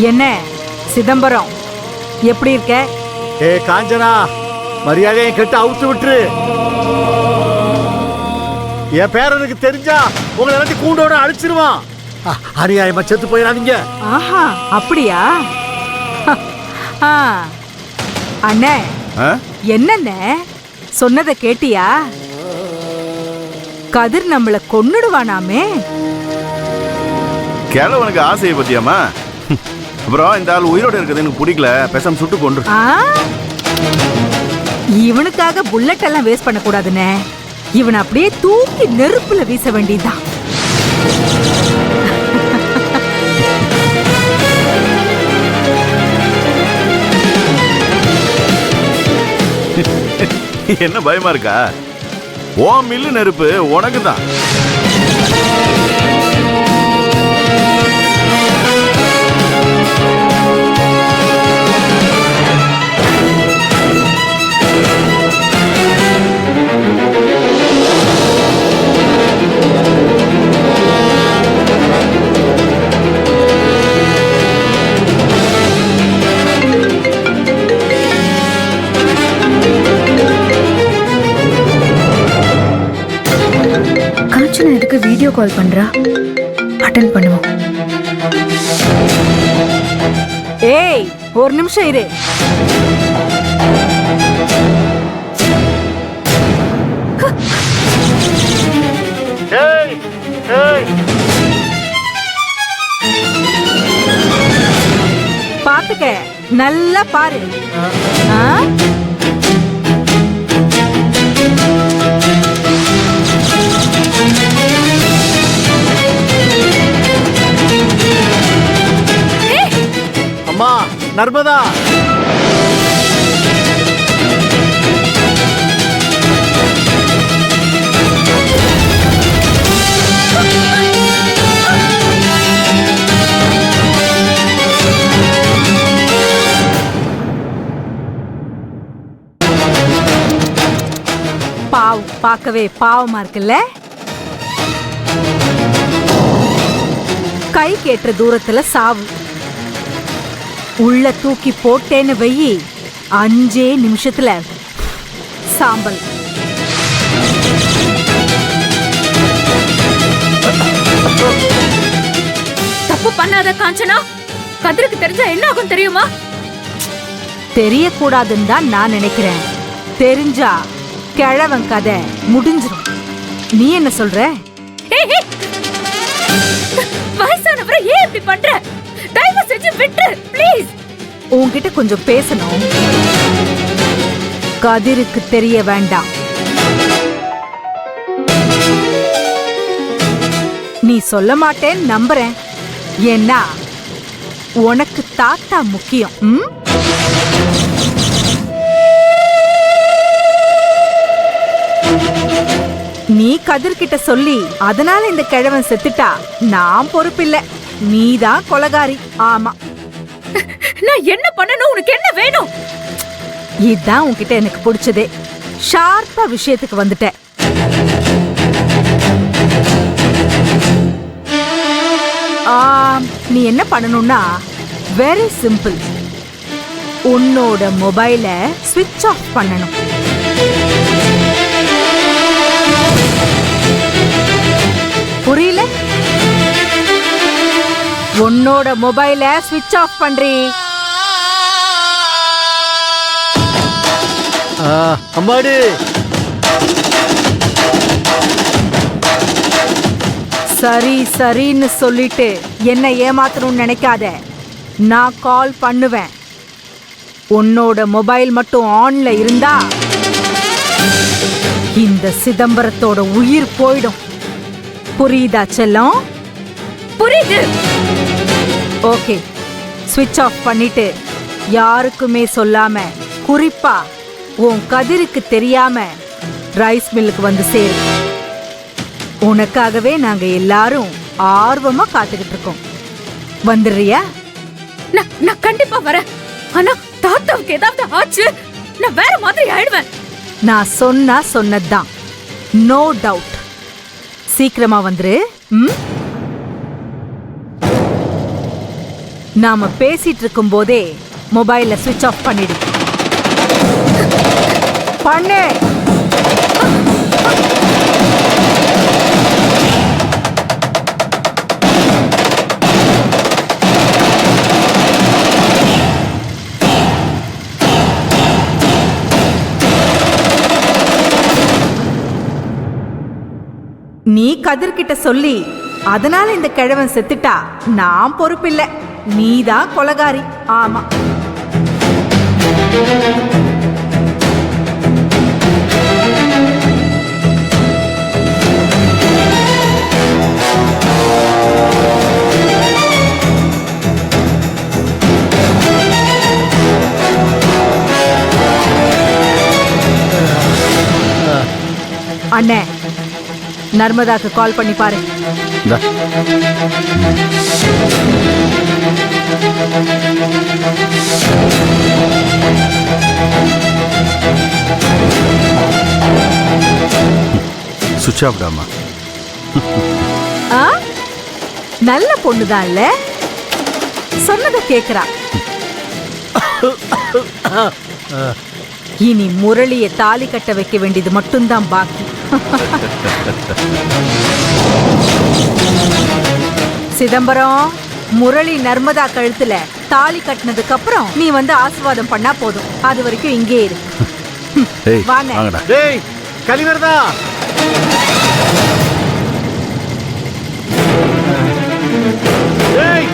என்ன சிதம்பரம், எப்படி இருக்க? ஏ காஞ்சனா, மரியாதையை கெட்டு அவுத்து விட்டுரு. என் பேரனுக்கு தெரிஞ்சா உங்களை எல்லாத்தையும் கூண்டோட அழிச்சிருவான். அநியாயமா செத்து போயிடாதீங்க. ஆஹா, அப்படியா? அண்ணே, என்னண்ணே சொன்னதை கேட்டியா? கதிர் நம்மள கொன்னுடுவானாமே. கேளவனுக்கு ஆசையை பத்தியாமா? அப்புறம் இந்த ஆள் உயிரோட இருக்கிறது எனக்கு பிடிக்கல, பேசாம சுட்டு கொண்டு. இவனுக்காக புல்லட் எல்லாம் வேஸ்ட் பண்ண கூடாதுன்னு இவன் அப்படியே தூக்கி நெருப்புல வீச வேண்டியதுதான். என்ன பயமா இருக்கா? ஓ மில்லு நெருப்பு உனக்கு தான். எதுக்கு வீடியோ கால் பண்றா? அட்டெண்ட் பண்ணுவோம். ஏய், ஒரு நிமிஷம் இரு. பாத்துக்க, நல்லா பாரு. அம்மா நர்மதா, பார்க்கவே பாவமா இருக்குல்ல? கை கேட்டுற தூரத்துல சாவு. உள்ள தூக்கி போட்டேன்னு வெயி 5 நிமிஷத்துல சாம்பல். தப்பு பண்ணாத காஞ்சனா. கதிருக்கு தெரிஞ்சா என்ன ஆகும் தெரியுமா? தெரியக்கூடாதுன்னு தான் நான் நினைக்கிறேன். தெரிஞ்சா கிழவன் கதை முடிஞ்சிரும். நீ என்ன சொல்ற? வயசானவரை ஏன் இப்படி பண்ற? தயவு செஞ்சு விட்டு ப்ளீஸ். உன்கிட்ட கொஞ்சம் பேசணும். கதிருக்கு தெரிய வேண்டாம். நீ சொல்ல மாட்டேன்னு நம்புறேன். ஏன்னா உனக்கு தாத்தா முக்கியம். நீ கதிர்கிட்ட சொல்லி அதனால இந்த கிழவன் செத்துட்டா நான் பொறுப்பில்லை. நீதான் கொலகாரி. ஆமா, நான் என்ன பண்ணணும்? உனக்கு என்ன வேணும்? இதுதான் உன்கிட்ட எனக்கு பிடிச்சதே. ஷார்ப்பா விஷயத்துக்கு வந்துட்ட. நீ என்ன பண்ணணும்னா வெரி சிம்பிள். உன்னோட மொபைல ஸ்விட்ச் ஆஃப் பண்ணணும். புரியல? உன்னோட மொபைல ஸ்விட்ச் ஆஃப் பண்றீ. அம்மாடி, சரி சரின்னு சொல்லிட்டு என்ன ஏமாத்தணும்னு நினைக்காத. நான் கால் பண்ணுவேன். உன்னோட மொபைல் மட்டும் ஆன்ல இருந்தா இந்த சிதம்பரத்தோட உயிர் போயிடும். புரியுதா செல்லம்? புரியுது. ஓகே, ஸ்விட்ச் ஆஃப் பண்ணிட்டு யாருக்குமே சொல்லாம, குறிப்பா உன் கதிருக்கு தெரியாம ரைஸ் மில்லுக்கு வந்து சேரு. உனக்காகவே நாங்க எல்லாரும் ஆர்வமா காத்துக்கிட்டு இருக்கோம். வந்துடுறியா? நான் கண்டிப்பா வரேன். ஆனா தாத்தாவுக்கு ஏதாவது ஆச்சு, நான் வேற மாதிரி ஆயிடுவேன். நான் சொன்னா சொன்னதுதான். No doubt. சீக்கிரமா வந்துரு. நாம பேசிட்டு இருக்கும் போதே மொபைல ஸ்விட்ச் ஆஃப் பண்ணிடு. பண்ணு. நீ கதிர்கிட்ட சொல்லி அதனால இந்த கிழவன் செத்துட்டா நான் பொறுப்பில்லை. நீதான் கொலகாரி. ஆமா. அண்ணே, நர்மதாக்கு கால் பண்ணி பாரு. இந்தா. சுவிட்ச் ஆஃப் டாமா. நல்ல பொண்ணுதான்ல, சொன்னதை கேக்குறா. இனி முரளிய தாலி கட்ட வைக்க வேண்டியது மட்டும்தான் பாக்கி. சிதம்பரம், முரளி நர்மதா கழுத்துல தாலி கட்டினதுக்கு அப்புறம் நீ வந்து ஆசீர்வாதம் பண்ணா போதும். அது வரைக்கும் இங்கே இரு. வாங்க. டேய் கலிவரதா, டேய்